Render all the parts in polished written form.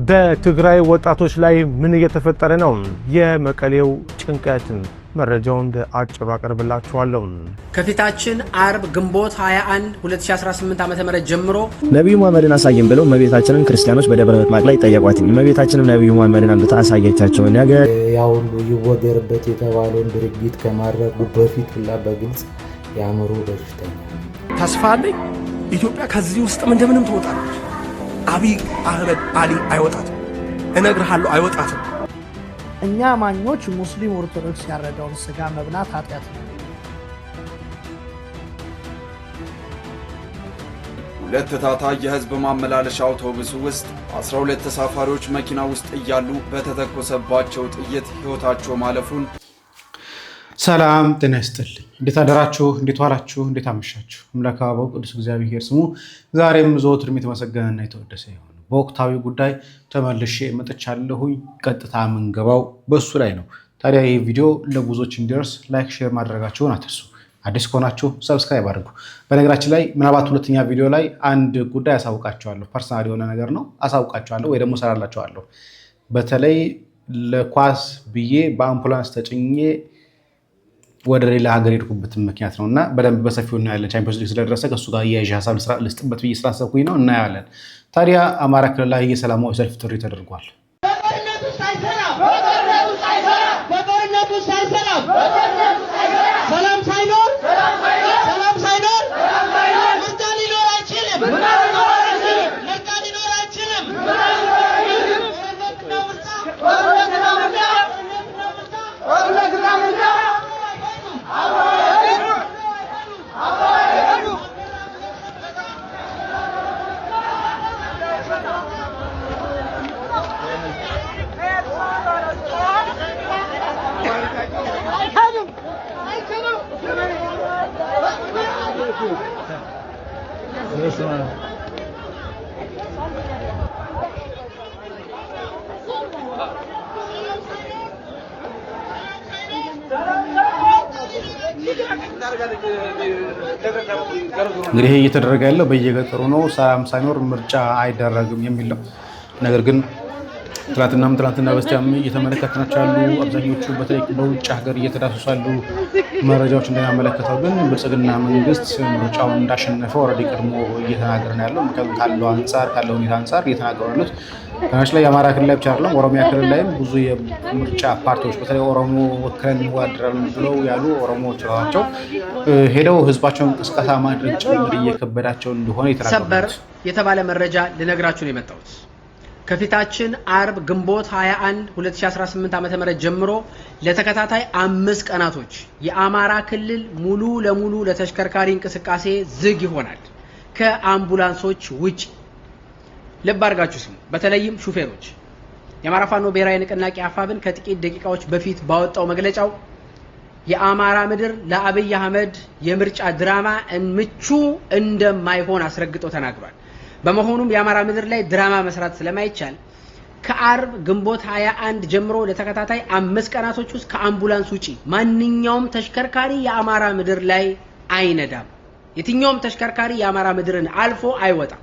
በትግራይ ወጣቶች ላይ ምን እየተፈጠረ ነው? የመቀሌው ጭንቀት መረጃውን በአጭሩ አቀርብላችኋለሁ። ከፊታችን አርብ ግንቦት 21 2018 ዓ.ም ጀምሮ ነብዩ መሐመድን አሳየን ብለው እመቤታችንን ክርስቲያኖች በደብረ ምጥማቅ ላይ ጠየቋት። እመቤታችንን ነብዩ መሐመድን አምጥታ አሳየቻቸው። ነገር ያው ሁሉ ይወገርበት የተባለውን ድርጊት ከማድረጉ በፊት ሁላ በግልጽ ያምሩ በሽተኛ ተስፋ አለኝ። ኢትዮጵያ ከዚህ ውስጥ እንደምንም ትወጣለች። አብይ አህመድ አሊ አይወጣትም፣ እነግርሃለሁ አይወጣትም። እኛ አማኞች ሙስሊም ኦርቶዶክስ ያረዳውን ስጋ መብላት ኃጢአት ነው። ሁለት ታታይ የህዝብ ማመላለሻ አውቶቡስ ውስጥ 12 ተሳፋሪዎች መኪና ውስጥ እያሉ በተተኮሰባቸው ጥይት ህይወታቸው ማለፉን። ሰላም ጤና ይስጥልኝ። እንዴት አደራችሁ? እንዴት ዋላችሁ? እንዴት አመሻችሁ? አምላከ አበው ቅዱስ እግዚአብሔር ስሙ ዛሬም ዘወትርም የተመሰገነና የተወደሰ ይሁን። በወቅታዊ ጉዳይ ተመልሼ መጥቻለሁኝ። ቀጥታ የምንገባው በሱ ላይ ነው። ታዲያ ይህ ቪዲዮ ለብዙዎች እንዲደርስ ላይክ፣ ሼር ማድረጋችሁን አትርሱ። አዲስ ከሆናችሁ ሰብስክራይብ አድርጉ። በነገራችን ላይ ምናልባት ሁለተኛ ቪዲዮ ላይ አንድ ጉዳይ አሳውቃችኋለሁ። ፐርሰናል የሆነ ነገር ነው፣ አሳውቃችኋለሁ ወይ ደግሞ ሰራላችኋለሁ። በተለይ ለኳስ ብዬ በአምቡላንስ ተጭኜ ወደ ሌላ ሀገር ሄድኩበትን ምክንያት ነው እና በደንብ በሰፊው እናያለን። ቻምፒዮንስ ሊግ ስለደረሰ ከእሱ ጋር እያያዥ ሀሳብ ልስጥበት ብዬ ስላሰብኩኝ ነው። እናያለን። ታዲያ አማራ ክልል ላይ የሰላማዊ ሰልፍ ጥሪ ተደርጓል። እንግዲህ እየተደረገ ያለው በየገጠሩ ነው። ሰላም ሳይኖር ምርጫ አይደረግም የሚል ነው። ነገር ግን ትናንትና በስቲያም እየተመለከትናቸው ያሉ አብዛኞቹ በተለይ በውጭ ሀገር እየተዳሰሱ ያሉ መረጃዎች እንደሚያመለክተው ግን ብልጽግና መንግስት ምርጫውን እንዳሸነፈ ኦልሬዲ ቀድሞ እየተናገረ ነው ያለው። ምክንያቱም ካለው ሁኔታ አንጻር እየተናገሩ ያሉት ከናች ላይ የአማራ ክልል ላይ ብቻ አይደለም፣ ኦሮሚያ ክልል ላይም ብዙ የምርጫ ፓርቲዎች በተለይ ኦሮሞ ወክለን እንወዳደራለን ብለው ያሉ ኦሮሞዎች ራሳቸው ሄደው ህዝባቸውን ቅስቀሳ ማድረግ ጭምር እየከበዳቸው እንደሆነ የተናገሩ። ሰበር የተባለ መረጃ ልነግራችሁ ነው የመጣሁት። ከፊታችን አርብ ግንቦት 21 2018 ዓ.ም ጀምሮ ለተከታታይ 5 ቀናቶች የአማራ ክልል ሙሉ ለሙሉ ለተሽከርካሪ እንቅስቃሴ ዝግ ይሆናል ከአምቡላንሶች ውጪ። ልብ አድርጋችሁ ስሙ። በተለይም ሹፌሮች። የአማራ ፋኖ ብሔራዊ ንቅናቄ አፋብን ከጥቂት ደቂቃዎች በፊት ባወጣው መግለጫው የአማራ ምድር ለአብይ አህመድ የምርጫ ድራማ ምቹ እንደማይሆን አስረግጦ ተናግሯል። በመሆኑም የአማራ ምድር ላይ ድራማ መስራት ስለማይቻል ከአርብ ግንቦት 21 ጀምሮ ለተከታታይ 5 ቀናቶች ውስጥ ከአምቡላንስ ውጪ ማንኛውም ተሽከርካሪ የአማራ ምድር ላይ አይነዳም። የትኛውም ተሽከርካሪ የአማራ ምድርን አልፎ አይወጣም።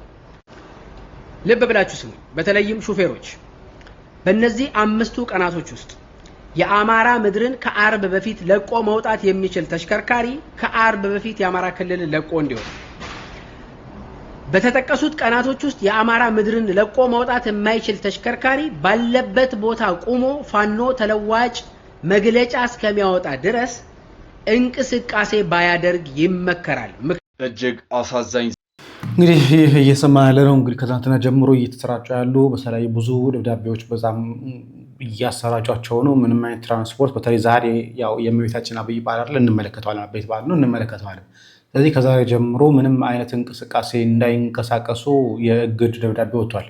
ልብ ብላችሁ ስሙ። በተለይም ሹፌሮች በእነዚህ 5 ቀናቶች ውስጥ የአማራ ምድርን ከአርብ በፊት ለቆ መውጣት የሚችል ተሽከርካሪ ከአርብ በፊት የአማራ ክልልን ለቆ እንዲወጣ፣ በተጠቀሱት ቀናቶች ውስጥ የአማራ ምድርን ለቆ መውጣት የማይችል ተሽከርካሪ ባለበት ቦታ ቆሞ ፋኖ ተለዋጭ መግለጫ እስከሚያወጣ ድረስ እንቅስቃሴ ባያደርግ ይመከራል። እጅግ አሳዛኝ እንግዲህ ይህ እየሰማ ያለ ነው። እንግዲህ ከትናንትና ጀምሮ እየተሰራጩ ያሉ በተለይ ብዙ ደብዳቤዎች በዛም እያሰራጯቸው ነው። ምንም አይነት ትራንስፖርት በተለይ ዛሬ ያው የእመቤታችን አብይ በዓል አይደል እንመለከተዋለን፣ አበይት በዓል ነው እንመለከተዋለን። ስለዚህ ከዛሬ ጀምሮ ምንም አይነት እንቅስቃሴ እንዳይንቀሳቀሱ የእግድ ደብዳቤ ወጥቷል።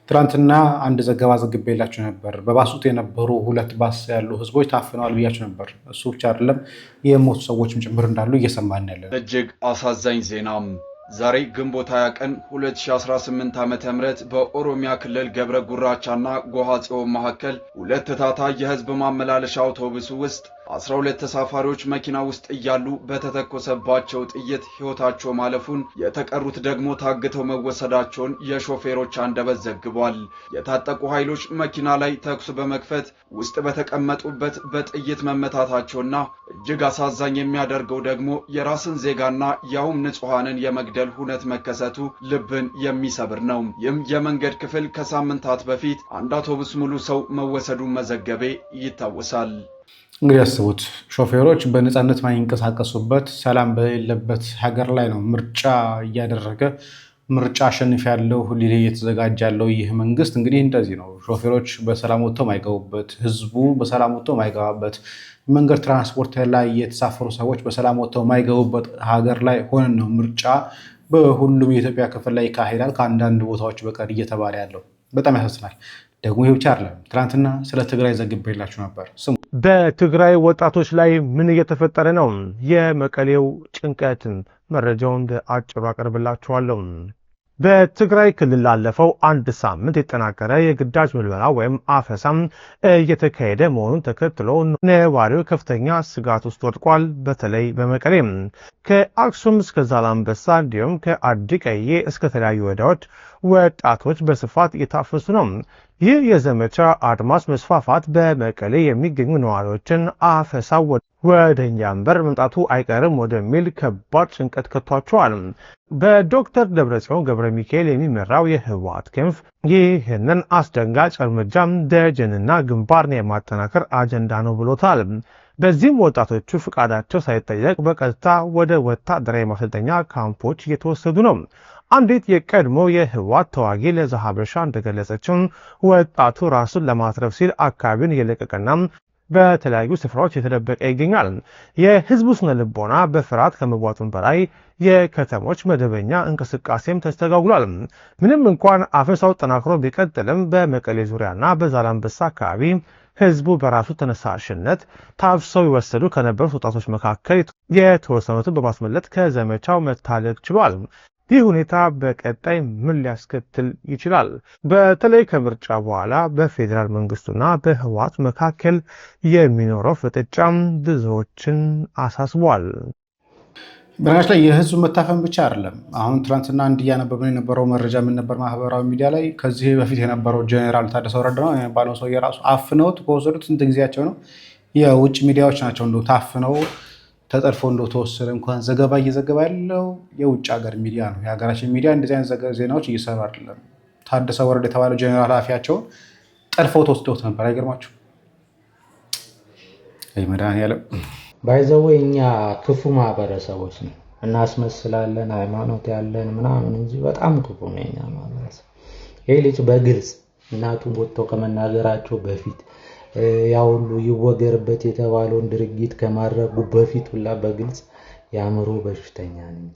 ትናንትና አንድ ዘገባ ዘግቤላችሁ ነበር። በባሱት የነበሩ 2 ባስ ያሉ ህዝቦች ታፍነዋል ብያችሁ ነበር። እሱ ብቻ አይደለም የሞቱ ሰዎችም ጭምር እንዳሉ እየሰማን ያለ እጅግ አሳዛኝ ዜናም ዛሬ ግንቦት 20 ቀን 2018 ዓ.ም በኦሮሚያ ክልል ገብረ ጉራቻና ጎሃ ጽዮን መካከል 2 ታታይ የህዝብ ማመላለሻ አውቶቡስ ውስጥ 12 ተሳፋሪዎች መኪና ውስጥ እያሉ በተተኮሰባቸው ጥይት ሕይወታቸው ማለፉን፣ የተቀሩት ደግሞ ታግተው መወሰዳቸውን የሾፌሮች አንደበት ዘግቧል። የታጠቁ ኃይሎች መኪና ላይ ተኩስ በመክፈት ውስጥ በተቀመጡበት በጥይት መመታታቸውና እጅግ አሳዛኝ የሚያደርገው ደግሞ የራስን ዜጋና ያውም ንጹሃንን የመግደል ሁነት መከሰቱ ልብን የሚሰብር ነው። ይህም የመንገድ ክፍል ከሳምንታት በፊት አንድ አውቶቡስ ሙሉ ሰው መወሰዱን መዘገቤ ይታወሳል። እንግዲህ ያስቡት፣ ሾፌሮች በነፃነት ማይንቀሳቀሱበት ሰላም በሌለበት ሀገር ላይ ነው ምርጫ እያደረገ ምርጫ አሸንፍ ያለው ሊል እየተዘጋጀ ያለው ይህ መንግስት። እንግዲህ እንደዚህ ነው። ሾፌሮች በሰላም ወጥተው ማይገቡበት፣ ህዝቡ በሰላም ወጥተው ማይገባበት፣ መንገድ ትራንስፖርት ላይ የተሳፈሩ ሰዎች በሰላም ወጥተው ማይገቡበት ሀገር ላይ ሆነን ነው ምርጫ በሁሉም የኢትዮጵያ ክፍል ላይ ይካሄዳል ከአንዳንድ ቦታዎች በቀር እየተባለ ያለው። በጣም ያሳዝናል። ደግሞ ይህ ብቻ አይደለም። ትናንትና ስለ ትግራይ ዘግቤላችሁ ነበር። ስሙ። በትግራይ ወጣቶች ላይ ምን እየተፈጠረ ነው? የመቀሌው ጭንቀትን መረጃውን በአጭሩ አቀርብላችኋለሁ። በትግራይ ክልል ላለፈው አንድ ሳምንት የተጠናከረ የግዳጅ ምልመላ ወይም አፈሳም እየተካሄደ መሆኑን ተከትሎ ነዋሪው ከፍተኛ ስጋት ውስጥ ወድቋል። በተለይ በመቀሌ ከአክሱም እስከ ዛላምበሳ እንዲሁም ከአዲቀዬ እስከ ተለያዩ ወረዳዎች ወጣቶች በስፋት እየታፈሱ ነው። ይህ የዘመቻ አድማስ መስፋፋት በመቀሌ የሚገኙ ነዋሪዎችን አፈሳው ወደኛ አንበር መምጣቱ አይቀርም ወደሚል ከባድ ጭንቀት ከቷቸዋል። በዶክተር ደብረጽዮን ገብረ ሚካኤል የሚመራው የህወሓት ክንፍ ይህንን አስደንጋጭ እርምጃም ደጀንና ግንባርን የማጠናከር አጀንዳ ነው ብሎታል። በዚህም ወጣቶቹ ፍቃዳቸው ሳይጠየቅ በቀጥታ ወደ ወታደራዊ ማሰልጠኛ ካምፖች እየተወሰዱ ነው። አንዲት የቀድሞ የህወሓት ተዋጊ ለዛሀበሻ እንደገለጸችው ወጣቱ ራሱን ለማትረፍ ሲል አካባቢውን እየለቀቀና በተለያዩ ስፍራዎች የተደበቀ ይገኛል። የህዝቡ ስነ ልቦና በፍርሃት ከመዋጡም በላይ የከተሞች መደበኛ እንቅስቃሴም ተስተጓጉሏል። ምንም እንኳን አፈሳው ጠናክሮ ቢቀጥልም በመቀሌ ዙሪያና በዛላምበሳ አካባቢ ህዝቡ በራሱ ተነሳሽነት ታፍሰው ይወሰዱ ከነበሩት ወጣቶች መካከል የተወሰኑትን በማስመለጥ ከዘመቻው መታለቅ ችሏል። ይህ ሁኔታ በቀጣይ ምን ሊያስከትል ይችላል? በተለይ ከምርጫ በኋላ በፌዴራል መንግስቱና በህወሓት መካከል የሚኖረው ፍጥጫም ብዙዎችን አሳስቧል። በነገራችን ላይ የህዝቡ መታፈን ብቻ አይደለም። አሁን ትናንትና አንድ እያነበብን የነበረው መረጃ ምን ነበር? ማህበራዊ ሚዲያ ላይ ከዚህ በፊት የነበረው ጀኔራል ታደሰ ወረደ ነው የሚባለው ሰው የራሱ አፍነውት ከወሰዱት ስንት ጊዜያቸው ነው? የውጭ ሚዲያዎች ናቸው እንደው ታፍነው ተጠልፎ እንደው ተወሰደ እንኳን ዘገባ እየዘገባ ያለው የውጭ ሀገር ሚዲያ ነው። የሀገራችን ሚዲያ እንደዚህ አይነት ዜናዎች እየሰሩ አይደለም። ታደሰ ወረደ የተባለው ጀኔራል ኃላፊያቸውን ጠልፈው ተወስደውት ነበር። አይገርማችሁ? መድኃኒዓለም ባይዘው እኛ ክፉ ማህበረሰቦች ነው፣ እናስመስላለን ሃይማኖት ያለን ምናምን እንጂ በጣም ክፉ ነው የኛ ማህበረሰብ። ይህ ልጅ በግልጽ እናቱን ወጥተው ከመናገራቸው በፊት ያ ሁሉ ይወገርበት የተባለውን ድርጊት ከማድረጉ በፊት ሁላ በግልጽ የአእምሮ በሽተኛ ነኝ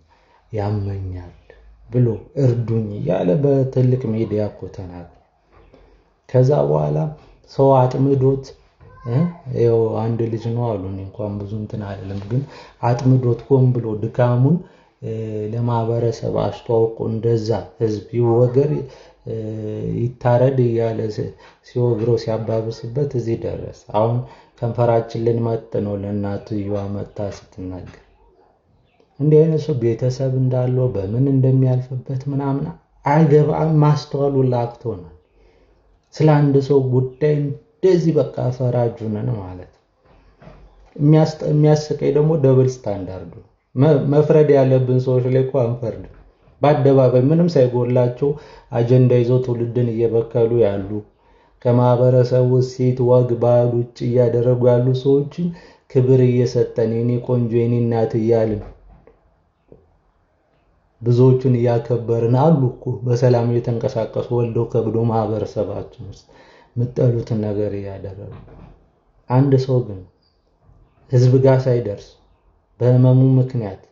ያመኛል ብሎ እርዱኝ እያለ በትልቅ ሚዲያ እኮ ተናግሯል። ከዛ በኋላ ሰው አጥምዶት ያው አንድ ልጅ ነው አሉ። እንኳን ብዙ እንትን አይደለም፣ ግን አጥምዶት ቆም ብሎ ድካሙን ለማህበረሰብ አስተዋውቆ እንደዛ ህዝብ ይወገር ይታረድ እያለ ሲወግረው ሲያባብስበት እዚህ ደረሰ። አሁን ከንፈራችን ልንመጥ ነው ለእናትየዋ መታ ስትናገር። እንዲህ አይነት ሰው ቤተሰብ እንዳለው በምን እንደሚያልፍበት ምናምን አይገባም። ማስተዋሉ ላክቶናል። ስለ አንድ ሰው ጉዳይ እንደዚህ በቃ ፈራጁ ነን ማለት። የሚያስቀኝ ደግሞ ደብል ስታንዳርዱ መፍረድ ያለብን ሰዎች ላይ እኮ አንፈርድም። በአደባባይ ምንም ሳይጎላቸው አጀንዳ ይዘው ትውልድን እየበከሉ ያሉ ከማህበረሰቡ ሴት ወግ ባህል ውጭ እያደረጉ ያሉ ሰዎችን ክብር እየሰጠን የኔ ቆንጆ የኔ እናት እያልን ብዙዎቹን እያከበርን አሉ እኮ በሰላም እየተንቀሳቀሱ ወልደው ከብዶ ማህበረሰባችን ውስጥ ምጠሉትን ነገር እያደረጉ። አንድ ሰው ግን ህዝብ ጋር ሳይደርስ በህመሙ ምክንያት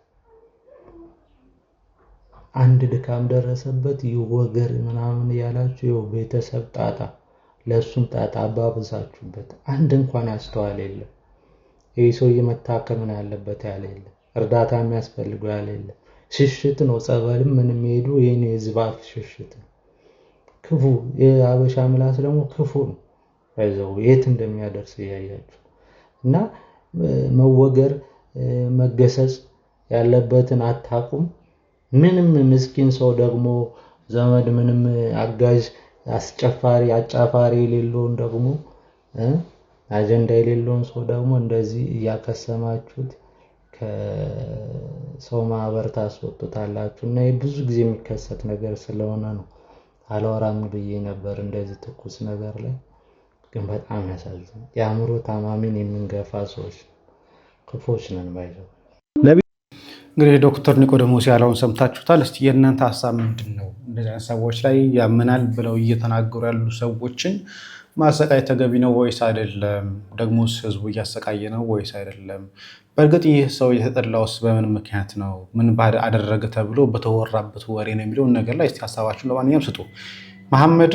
አንድ ድካም ደረሰበት ይወገር ምናምን ያላችሁ ይው ቤተሰብ ጣጣ ለሱም ጣጣ አባብሳችሁበት። አንድ እንኳን ያስተዋል የለም። ይህ ሰው መታከም ነው ያለበት ያለ የለም። እርዳታ የሚያስፈልገው ያለ የለም። ሽሽት ነው ጸበልም ምንም ሄዱ የኔ ህዝብ አፍ ሽሽት ነው። ክፉ የአበሻ ምላስ ደግሞ ክፉ ነው። አይዘው የት እንደሚያደርስ ያያችሁ እና መወገር መገሰጽ ያለበትን አታቁም። ምንም ምስኪን ሰው ደግሞ ዘመድ ምንም አጋዥ አጫፋሪ የሌለውን ደግሞ አጀንዳ የሌለውን ሰው ደግሞ እንደዚህ እያከሰማችሁት ከሰው ማህበር ታስወጡታላችሁ እና ብዙ ጊዜ የሚከሰት ነገር ስለሆነ ነው አላወራም ብዬ ነበር እንደዚህ ትኩስ ነገር ላይ። ግን በጣም ያሳዝናል። የአእምሮ ታማሚን የምንገፋ ሰዎች ክፎች ነን ባይዘው። እንግዲህ ዶክተር ኒቆዲሞስ ያለውን ሰምታችሁታል። እስቲ የእናንተ ሀሳብ ምንድን ነው? እንደዚህ አይነት ሰዎች ላይ ያመናል ብለው እየተናገሩ ያሉ ሰዎችን ማሰቃየት ተገቢ ነው ወይስ አይደለም? ደግሞስ ህዝቡ እያሰቃየ ነው ወይስ አይደለም? በእርግጥ ይህ ሰው የተጠላውስ በምን ምክንያት ነው? ምን አደረገ ተብሎ በተወራበት ወሬ ነው የሚለውን ነገር ላይ እስቲ ሀሳባችሁን ለማንኛውም ስጡ። መሐመድ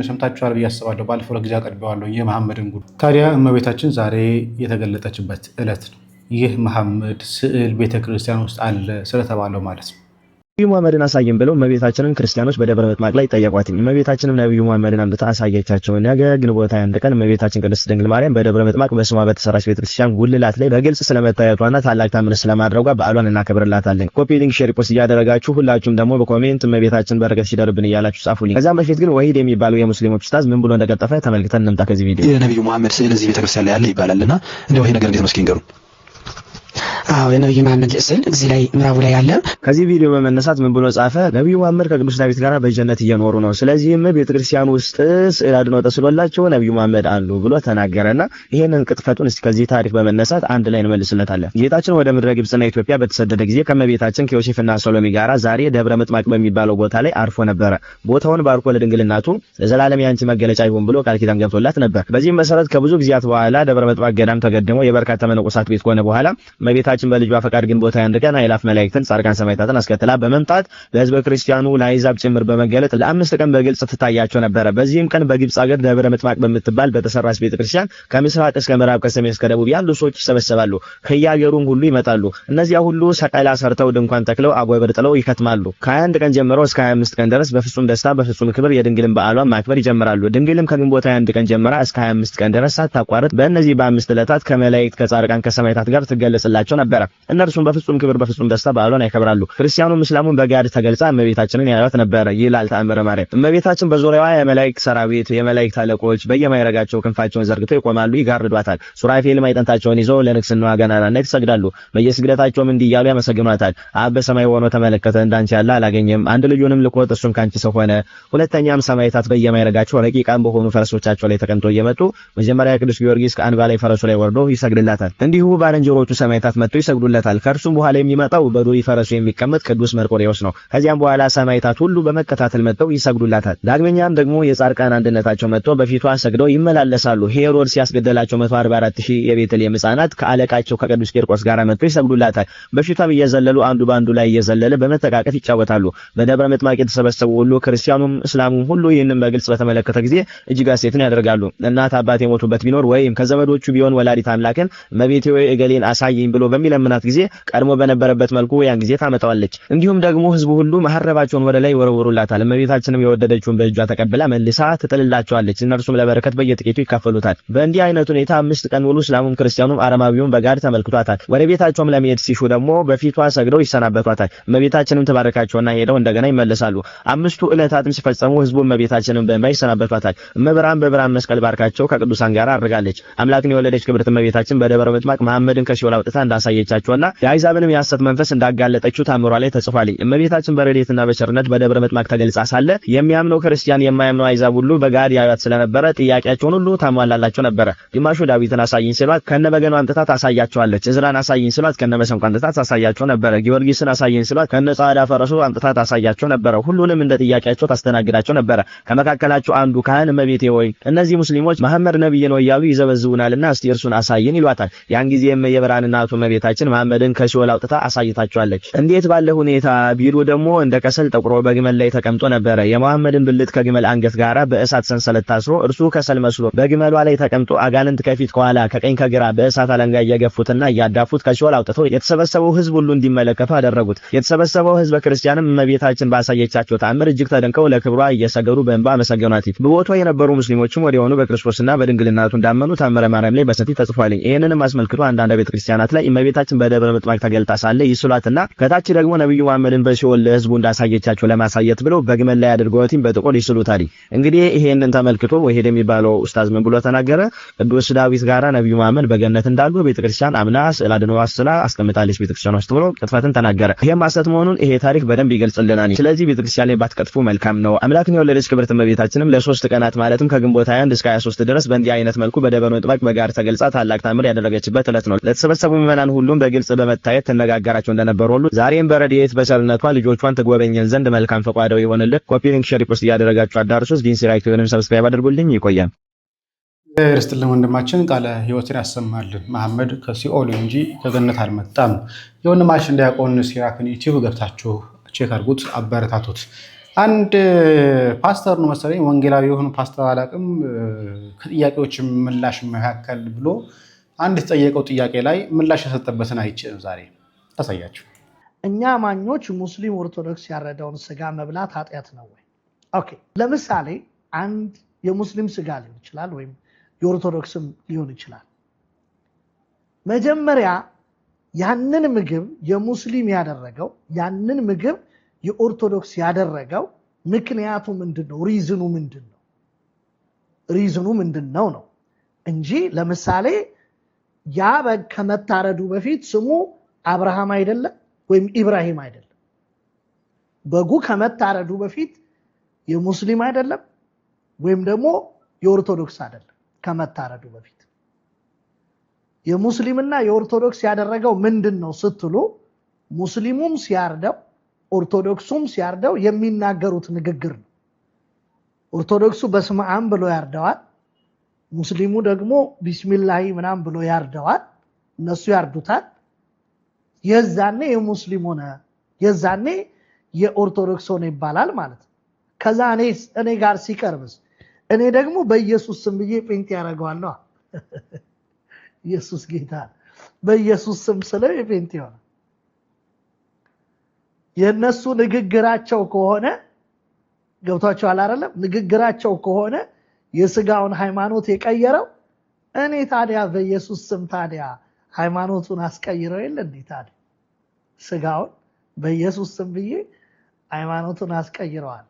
ሰምታችኋል ብዬ አስባለሁ። ባለፈው ለጊዜ አቀርቤዋለሁ የመሐመድን ጉድ። ታዲያ እመቤታችን ዛሬ የተገለጠችበት ዕለት ነው። ይህ መሐመድ ስዕል ቤተክርስቲያን ውስጥ አለ ስለተባለው ማለት ነው። ነብዩ መሐመድን አሳየን ብለው እመቤታችንን ክርስቲያኖች በደብረ ምጥማቅ ላይ ጠየቋት። እመቤታችንም ነብዩ መሐመድን አምጥታ አሳየቻቸው። ነገ ግንቦት 21 ቀን እመቤታችን ቅድስት ድንግል ማርያም በደብረ ምጥማቅ በስሟ በተሰራች ቤተክርስቲያን ጉልላት ላይ በግልጽ ስለመታየቷና ታላቅ ታምር ስለማድረጓ በዓሏን እናከብርላታለን። ኮፒ ሊንክ፣ ሼር፣ ፖስት እያደረጋችሁ ሁላችሁም ደግሞ በኮሜንት እመቤታችን በረከት ሲደርብን እያላችሁ ጻፉልኝ። ከዛም በፊት ግን ወሂድ የሚባለው የሙስሊሞች ኡስታዝ ምን ብሎ እንደቀጠፈ ተመልክተን እንምጣ። ከዚህ ቪዲዮ የነብዩ መሐመድ ስዕል እዚህ ቤተክርስቲያን ላይ አለ ይባላልና እንደው ይሄ ነገር እንዴት ነው እስኪ ንገሩን። አዎ የነብዩ መሐመድ ስዕል እዚህ ላይ ምዕራቡ ላይ አለ። ከዚህ ቪዲዮ በመነሳት ምን ብሎ ጻፈ? ነብዩ መሐመድ ከቅዱስ ዳዊት ጋር በጀነት እየኖሩ ነው። ስለዚህም ቤተክርስቲያን ውስጥ ስዕል አድኖ ተስሎላቸው ነብዩ መሐመድ አሉ ብሎ ተናገረና ይሄንን ቅጥፈቱን እስቲ ከዚህ ታሪክ በመነሳት አንድ ላይ እንመልስለታለን። ጌታችን ወደ ምድረ ግብጽና ኢትዮጵያ በተሰደደ ጊዜ ከመቤታችን ከዮሴፍና ሰሎሜ ጋር ዛሬ ደብረ ምጥማቅ በሚባለው ቦታ ላይ አርፎ ነበረ። ቦታውን ባርኮ ለድንግልናቱ ለዘላለም ያንቺ መገለጫ ይሁን ብሎ ቃል ኪዳን ገብቶላት ነበር። በዚህም መሰረት ከብዙ ጊዜያት በኋላ ደብረ ምጥማቅ ገዳም ተገድሞ የበርካታ መነኮሳት ቤት ከሆነ በኋላ መቤታችን በልጇ ፈቃድ ግንቦት 21 ቀን አእላፍ መላእክትን ጻድቃን ሰማዕታትን አስከትላ በመምጣት ለሕዝበ ክርስቲያኑ ለአሕዛብ ጭምር በመገለጥ ለ5 ቀን በግልጽ ትታያቸው ነበረ። በዚህም ቀን በግብጽ ሀገር ደብረ ምጥማቅ በምትባል በተሰራች ቤተክርስቲያን ከምስራቅ እስከ ምዕራብ ከሰሜን እስከ ደቡብ ያሉ ሰዎች ይሰበሰባሉ። ከያገሩም ሁሉ ይመጣሉ። እነዚያ ሁሉ ሰቀላ ሰርተው ድንኳን ተክለው አጎበር ጥለው ይከትማሉ። ከ21 ቀን ጀምሮ እስከ 25 ቀን ድረስ በፍጹም ደስታ በፍጹም ክብር የድንግልን በዓሏን ማክበር ይጀምራሉ። ድንግልም ከግንቦት 21 ቀን ጀምራ እስከ 25 ቀን ድረስ ሳታቋርጥ በእነዚህ በ5 ዕለታት ከመላእክት ከጻድቃን ከሰማዕታት ጋር ትገለጽላቸው ነበረ። እነርሱም በፍጹም ክብር በፍጹም ደስታ በዓሏን ያከብራሉ። ክርስቲያኑም እስላሙም በጋድ ተገልጻ እመቤታችንን ያዩት ነበረ ይላል ተአምረ ማርያም። እመቤታችን በዙሪያዋ የመላእክት ሰራዊት የመላእክት አለቆች በየማይረጋቸው ክንፋቸውን ዘርግተው ይቆማሉ፣ ይጋርዷታል። ሱራፌል ማይጠንታቸውን ይዘው ለንግስናዋ ገናናነት ይሰግዳሉ። በየስግደታቸውም እንዲህ እያሉ ያመሰግኗታል። አብ በሰማይ ሆኖ ተመለከተ፣ እንዳንቺ ያለ አላገኘም። አንድ ልጁንም ልኮት እሱም ካንቺ ሰው ሆነ። ሁለተኛም ሰማዕታት በየማይረጋቸው ረቂቃን በሆኑ ፈረሶቻቸው ላይ ተቀምጠው እየመጡ መጀመሪያ ቅዱስ ጊዮርጊስ ከአንባ ላይ ፈረሱ ላይ ወርዶ ይሰግድላታል። እንዲሁ ባልንጀሮቹ ሰማዕታት መጥተው ይሰግዱላታል። ከእርሱም በኋላ የሚመጣው በዱሪ ፈረሱ የሚቀመጥ ቅዱስ መርቆሬዎስ ነው። ከዚያም በኋላ ሰማዕታት ሁሉ በመከታተል መጥተው ይሰግዱላታል። ዳግመኛም ደግሞ የጻድቃን አንድነታቸው መጥተው በፊቷ ሰግደው ይመላለሳሉ። ሄሮድስ ያስገደላቸው 144,000 የቤተልሔም ሕፃናት ከአለቃቸው ከቅዱስ ቂርቆስ ጋር መጥተው ይሰግዱላታል። በፊቷም እየዘለሉ አንዱ ባንዱ ላይ እየዘለለ በመተቃቀፍ ይጫወታሉ። በደብረ ምጥማቅ የተሰበሰቡ ሁሉ ክርስቲያኑም እስላሙም ሁሉ ይህንን በግልጽ በተመለከተ ጊዜ እጅግ ሐሴትን ያደርጋሉ። እናት አባት የሞቱበት ቢኖር ወይም ከዘመዶቹ ቢሆን ወላዲተ አምላክን እመቤቴ ወይ እገሌን አሳየኝ ብሎ በሚለምናት ጊዜ ቀድሞ በነበረበት መልኩ ያን ጊዜ ታመጣዋለች። እንዲሁም ደግሞ ህዝቡ ሁሉ መሐረባቸውን ወደ ላይ ወረወሩላታል። እመቤታችንም የወደደችውን በእጇ ተቀብላ መልሳ ትጥልላቸዋለች። እነርሱም ለበረከት በየጥቂቱ ይካፈሉታል። በእንዲህ አይነት ሁኔታ 5 ቀን ሙሉ እስላሙም ክርስቲያኑም አረማዊውም በጋድ ተመልክቷታል። ወደ ቤታቸውም ለመሄድ ሲሹ ደግሞ በፊቷ ሰግደው ይሰናበቷታል። እመቤታችንም ተባረካቸውና ሄደው እንደገና ይመለሳሉ። 5ቱ ዕለታትም ሲፈጸሙ ህዝቡ እመቤታችንን በእንባ ይሰናበቷታል። እመብርሃን በብርሃን መስቀል ባርካቸው ከቅዱሳን ጋር አድርጋለች። አምላክን የወለደች ክብርት እመቤታችን በደብረ ምጥማቅ መሐመድን ከሲኦል አውጥታ እንዳሳየቻቸውና የአሕዛብንም የሐሰት መንፈስ እንዳጋለጠችው ታምሯ ላይ ተጽፏል። እመቤታችን በረድኤትና በቸርነት በደብረ ምጥማቅ ተገልጻ ሳለ የሚያምነው ክርስቲያን የማያምነው አሕዛብ ሁሉ በጋድ ያዩት ስለነበረ ጥያቄያቸውን ሁሉ ታሟላላቸው ነበረ። ግማሹ ዳዊትን አሳይኝ ሲሏት ከነበገኑ አምጥታ ታሳያቸዋለች። ዕዝራን አሳይኝ ሲሏት ከነበሰንቋ አምጥታ ታሳያቸው ነበረ። ጊዮርጊስን አሳይኝ ሲሏት ከነጻዳ ፈረሱ አምጥታ ታሳያቸው ነበረ። ሁሉንም እንደ ጥያቄያቸው ታስተናግዳቸው ነበረ። ከመካከላቸው አንዱ ካህን እመቤቴ ሆይ እነዚህ ሙስሊሞች መሐመድ ነብይ ነው እያሉ ይዘበዝቡናልና እስቲ እርሱን አሳይን ይሏታል። ያን ጊዜም የብርሃን እናቱ እናቱ እመቤታችን መሐመድን ከሲኦል አውጥታ አሳይታቸዋለች። እንዴት ባለ ሁኔታ ቢሉ ደግሞ እንደ ከሰል ጠቁሮ በግመል ላይ ተቀምጦ ነበረ። የመሐመድን ብልት ከግመል አንገት ጋራ በእሳት ሰንሰለት ታስሮ እርሱ ከሰል መስሎ በግመሏ ላይ ተቀምጦ አጋንንት ከፊት ከኋላ ከቀኝ ከግራ በእሳት አለንጋ እየገፉትና እያዳፉት ከሲኦል አውጥተው የተሰበሰበው ህዝብ ሁሉ እንዲመለከቱ አደረጉት። የተሰበሰበው ህዝበ ክርስቲያንም እመቤታችን ባሳየቻቸው ተአምር እጅግ ተደንቀው ለክብሯ እየሰገዱ በእንባ አመሰገኗት። በቦታው የነበሩ ሙስሊሞችም ወዲያውኑ በክርስቶስና በድንግልናቱ እንዳመኑ ታምረ ማርያም ላይ በሰፊ ተጽፏል። ይሄንንም አስመልክቶ አንዳንድ ቤተክርስቲያናት ላይ እመቤታችን በደብረ ምጥማቅ ተገልጣ ሳለ ይስሏትና ከታች ደግሞ ነብዩ መሐመድን በሲኦል ለህዝቡ እንዳሳየቻቸው ለማሳየት ብለው በግመል ላይ አድርገውትም በጥቆል ይስሉታል። እንግዲህ ይሄንን ተመልክቶ ወሄድ የሚባለው ኡስታዝ ምን ብሎ ተናገረ? ቅዱስ ዳዊት ጋራ ነብዩ መሐመድ በገነት እንዳሉ ቤተክርስቲያን አምና ስዕል አድኖ አስላ አስቀምጣለች ቤተክርስቲያን ውስጥ ብሎ ቅጥፈትን ተናገረ። ይሄም ሐሰት መሆኑን ይሄ ታሪክ በደንብ ይገልጽልናል። ስለዚህ ቤተክርስቲያን ላይ ባትቀጥፉ መልካም ነው። አምላክን የወለደች ክብርት እመቤታችንም ለ3 ቀናት ማለትም ከግንቦት 21 እስከ 23 ድረስ በእንዲህ አይነት መልኩ በደብረ ምጥማቅ በጋር ተገልጻ ታላቅ ታምር ያደረገችበት ዕለት ነው። ለተሰበሰቡ ምዕመናን ሁሉም በግልጽ በመታየት ትነጋገራቸው እንደነበር ሁሉ ዛሬም በረድኤት በቸርነቷ ልጆቿን ትጎበኘን ዘንድ መልካም ፈቃዷ ይሆንልህ። ኮፒ ሊንክ ሼር ፖስት እያደረጋችሁ አዳርሱስ። ዲን ሲራይክቱንም ሰብስክራይብ አድርጉልኝ። ይቆያል። ርስትልን ወንድማችን ቃለ ሕይወትን ያሰማልን። መሐመድ ከሲኦል እንጂ ከገነት አልመጣም። የወንድማችን ዲያቆን ሲራክን ዩቲዩብ ገብታችሁ ቼክ አድርጉት፣ አበረታቱት። አንድ ፓስተር ነው መሰለኝ ወንጌላዊ የሆኑ ፓስተር አላቅም ከጥያቄዎች ምላሽ መካከል ብሎ አንድ የተጠየቀው ጥያቄ ላይ ምላሽ የሰጠበትን አይቼ ነው ዛሬ ታሳያችሁ። እኛ አማኞች ሙስሊም ኦርቶዶክስ ያረደውን ስጋ መብላት ኃጢአት ነው ወይ? ኦኬ ለምሳሌ አንድ የሙስሊም ስጋ ሊሆን ይችላል ወይም የኦርቶዶክስም ሊሆን ይችላል። መጀመሪያ ያንን ምግብ የሙስሊም ያደረገው ያንን ምግብ የኦርቶዶክስ ያደረገው ምክንያቱ ምንድነው? ሪዝኑ ምንድነው? ሪዝኑ ምንድነው ነው እንጂ ለምሳሌ ያ በግ ከመታረዱ በፊት ስሙ አብርሃም አይደለም ወይም ኢብራሂም አይደለም። በጉ ከመታረዱ በፊት የሙስሊም አይደለም ወይም ደግሞ የኦርቶዶክስ አይደለም። ከመታረዱ በፊት የሙስሊምና የኦርቶዶክስ ያደረገው ምንድነው ስትሉ ሙስሊሙም ሲያርደው ኦርቶዶክሱም ሲያርደው የሚናገሩት ንግግር ነው። ኦርቶዶክሱ በስመ አብ ብሎ ያርደዋል፣ ሙስሊሙ ደግሞ ቢስሚላሂ ምናምን ብሎ ያርደዋል። እነሱ ያርዱታል። የዛኔ የሙስሊም ሆነ የዛኔ የኦርቶዶክስ ሆነ ይባላል ማለት ነው። ከዛ እኔ ጋር ሲቀርብስ እኔ ደግሞ በኢየሱስ ስም ብዬ ጴንጤ ያደርገዋለሁ። ኢየሱስ ጌታ በኢየሱስ ስም ስለው የጴንጤ ሆነ። የነሱ ንግግራቸው ከሆነ ገብቷቸዋል አይደለም? ንግግራቸው ከሆነ የስጋውን ሃይማኖት የቀየረው እኔ ታዲያ በኢየሱስ ስም ታዲያ ሃይማኖቱን አስቀይረው የለ እንዴ? ታዲያ ስጋውን በኢየሱስ ስም ብዬ ሃይማኖቱን አስቀይረዋል።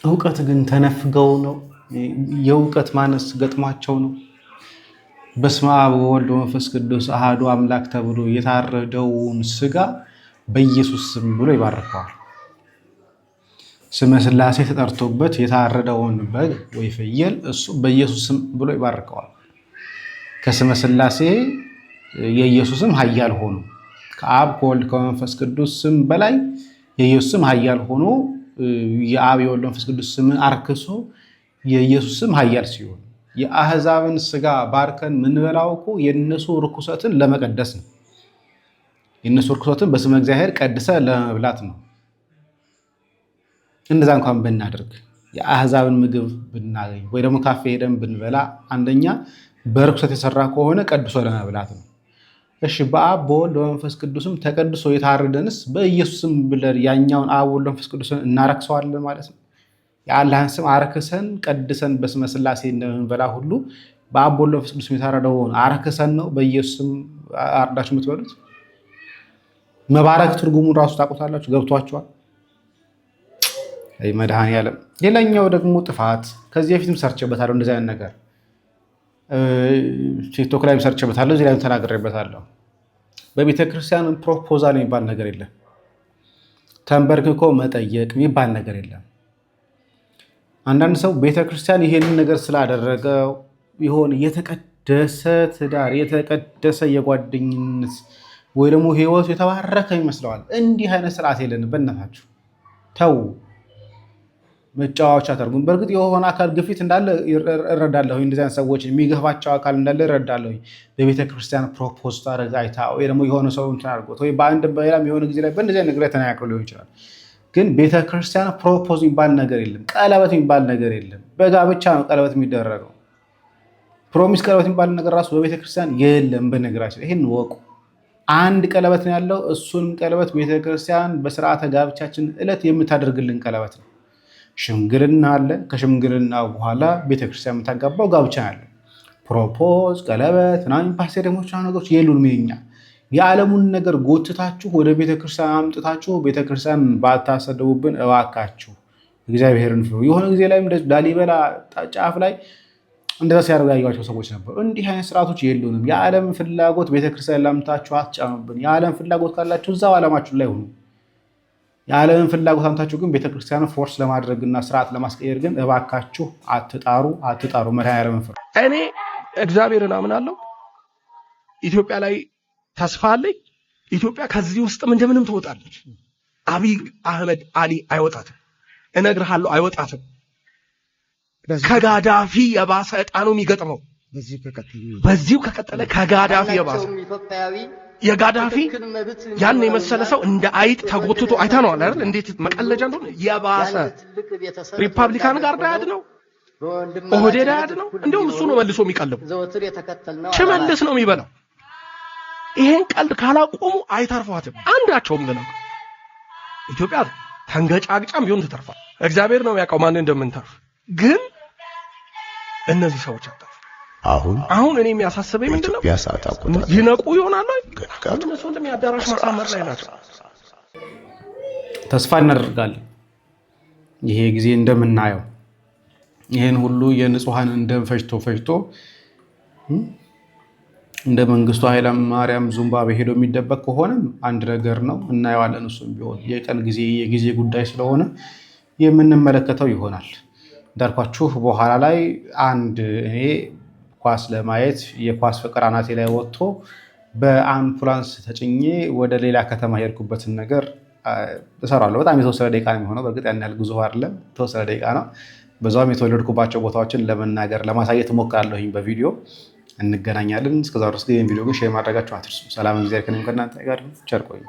እውቀት ግን ተነፍገው ነው። የእውቀት ማነስ ገጥሟቸው ነው። በስመ አብ ወወልድ ወመንፈስ ቅዱስ አሐዱ አምላክ ተብሎ የታረደውን ስጋ በኢየሱስ ስም ብሎ ይባርከዋል። ስመ ሥላሴ ተጠርቶበት የታረደውን በግ ወይ ፍየል እሱ በኢየሱስ ስም ብሎ ይባርከዋል። ከስመ ሥላሴ የኢየሱስም ኃያል ሆኖ ከአብ ከወልድ ከመንፈስ ቅዱስ ስም በላይ የኢየሱስ ስም ኃያል ሆኖ የአብ የወልድ መንፈስ ቅዱስ ስምን አርክሶ የኢየሱስ ስም ኃያል ሲሆን የአህዛብን ስጋ ባርከን ምንበላው እኮ የነሱ ርኩሰትን ለመቀደስ ነው። የነሱ ርኩሰትን በስመ እግዚአብሔር ቀድሰ ለመብላት ነው። እንደዛ እንኳን ብናደርግ የአህዛብን ምግብ ብናገኝ ወይ ደግሞ ካፌ ሄደን ብንበላ አንደኛ በርኩሰት የሰራ ከሆነ ቀድሶ ለመብላት ነው። እሺ በአብ በወልድ በመንፈስ ቅዱስም ተቀድሶ የታረደንስ በኢየሱስም ብለን ያኛውን አብ ወልድ መንፈስ ቅዱስን እናረክሰዋለን ማለት ነው። የአላህን ስም አረክሰን ቀድሰን በስመ ሥላሴ እንደምንበላ ሁሉ በአብ ወልድ መንፈስ ቅዱስ የታረደውን አረክሰን ነው በኢየሱስም አርዳችሁ የምትበሉት። መባረክ ትርጉሙን ራሱ ታውቁታላችሁ፣ ገብቷችኋል? አይ መድኃኔዓለም። ሌላኛው ደግሞ ጥፋት ከዚህ በፊትም ሰርቼበታለሁ እንደዚህ አይነት ነገር ቲክቶክ ላይ ሰርቼበታለሁ፣ እዚህ ላይ ተናግሬበታለሁ። በቤተ ክርስቲያን ፕሮፖዛል የሚባል ነገር የለም። ተንበርክኮ መጠየቅ የሚባል ነገር የለም። አንዳንድ ሰው ቤተ ክርስቲያን ይሄንን ነገር ስላደረገው ይሆን የተቀደሰ ትዳር የተቀደሰ የጓደኝነት ወይ ደግሞ ህይወቱ የተባረከ ይመስለዋል። እንዲህ አይነት ስርዓት የለን። በእናታችሁ ተው። መጫወቻ አታርጉም። በእርግጥ የሆነ አካል ግፊት እንዳለ እረዳለሁ። እንደዚህ አይነት ሰዎች የሚገፋቸው አካል እንዳለ እረዳለሁ። በቤተ ክርስቲያን ፕሮፖዝ ታደርግ አይታ ወይ ደግሞ የሆነ ሰው እንትን አድርጎት ወይ በአንድ በሌላም የሆነ ጊዜ ላይ በእንደዚህ ነገር ላይ ተናግሮ ሊሆን ይችላል። ግን ቤተ ክርስቲያን ፕሮፖዝ የሚባል ነገር የለም። ቀለበት የሚባል ነገር የለም። በጋብቻ ነው ቀለበት የሚደረገው። ፕሮሚስ ቀለበት የሚባል ነገር ራሱ በቤተ ክርስቲያን የለም። በነገራችን ይሄን ወቁ። አንድ ቀለበት ነው ያለው። እሱንም ቀለበት ቤተ ክርስቲያን በስርዓተ ጋብቻችን ዕለት የምታደርግልን ቀለበት ነው። ሽምግልና አለ። ከሽምግልና በኋላ ቤተክርስቲያን የምታጋባው ጋብቻ አለ። ፕሮፖዝ ቀለበት እና ኢምፓስ ደሞች ነገሮች የሉንም። የኛ የዓለሙን ነገር ጎትታችሁ ወደ ቤተክርስቲያን አምጥታችሁ ቤተክርስቲያን ባታሰደቡብን እባካችሁ እግዚአብሔርን ፍሩ። የሆነ ጊዜ ላይ ላሊበላ ጫፍ ላይ እንደዛ ሲያደርጉ ያዩዋቸው ሰዎች ነበሩ። እንዲህ አይነት ስርዓቶች የሉንም። የዓለም ፍላጎት ቤተክርስቲያን ላምታችሁ አትጫኑብን። የዓለም ፍላጎት ካላችሁ እዛው ዓለማችሁ ላይ ሁኑ። የዓለምን ፍላጎት አምታችሁ ግን ቤተክርስቲያንን ፎርስ ለማድረግና ስርዓት ለማስቀየር ግን እባካችሁ አትጣሩ። መድኃኒዓለምን ፍሩ። እኔ እግዚአብሔርን አምናለሁ። ኢትዮጵያ ላይ ተስፋ አለኝ። ኢትዮጵያ ከዚህ ውስጥም እንደምንም ትወጣለች። አብይ አህመድ አሊ አይወጣትም። እነግርሃለሁ፣ አይወጣትም። ከጋዳፊ የባሰ ዕጣ ነው የሚገጥመው። በዚሁ ከቀጠለ ከጋዳፊ የባሰ የጋዳፊ ያን የመሰለ ሰው እንደ አይጥ ተጎትቶ አይተነዋል አይደል? እንዴት መቀለጃ እንደሆነ የባሰ ሪፐብሊካን ጋር ዳያድ ነው፣ ኦህዴድ ዳያድ ነው። እንደውም እሱ ነው መልሶ የሚቀልበው። ሽመልስ ነው የሚበላው። ይሄን ቀልድ ካላቆሙ አይተርፏትም አንዳቸውም። ግን ኢትዮጵያ ተንገጫግጫም ቢሆን ትተርፋል። እግዚአብሔር ነው የሚያውቀው ማን እንደምንተርፍ። ግን እነዚህ ሰዎች አጣ አሁን እኔ የሚያሳስበኝ ምንድነው? ይነቁ ይሆናል ወይ? እነሱ እንደሚያዳራሽ ማሳመር ላይ ናቸው። ተስፋ እናደርጋለን ይሄ ጊዜ እንደምናየው ይሄን ሁሉ የንጹሃን እንደም ፈጅቶ እንደ መንግስቱ ኃይለ ማርያም ዙምባቤ ሄዶ የሚደበቅ ከሆነ አንድ ነገር ነው፣ እናየዋለን። እሱም ቢሆን የቀን ጊዜ የጊዜ ጉዳይ ስለሆነ የምንመለከተው ይሆናል። እንዳልኳችሁ በኋላ ላይ አንድ እኔ ኳስ ለማየት የኳስ ፍቅር አናቴ ላይ ወጥቶ በአምቡላንስ ተጭኜ ወደ ሌላ ከተማ የሄድኩበትን ነገር እሰራለሁ። በጣም የተወሰነ ደቂቃ ነው የሚሆነው። በእርግጥ ያን ያህል ግዙፍ አይደለም፣ የተወሰነ ደቂቃ ነው። በዛውም የተወለድኩባቸው ቦታዎችን ለመናገር ለማሳየት እሞክራለሁ በቪዲዮ። እንገናኛለን። እስከዛው ድረስ ግን ቪዲዮ ሼር ማድረጋችሁ አትርሱ። ሰላም፣ እግዚአብሔር ከእናንተ ጋር ይሁን። ቸር ቆዩ።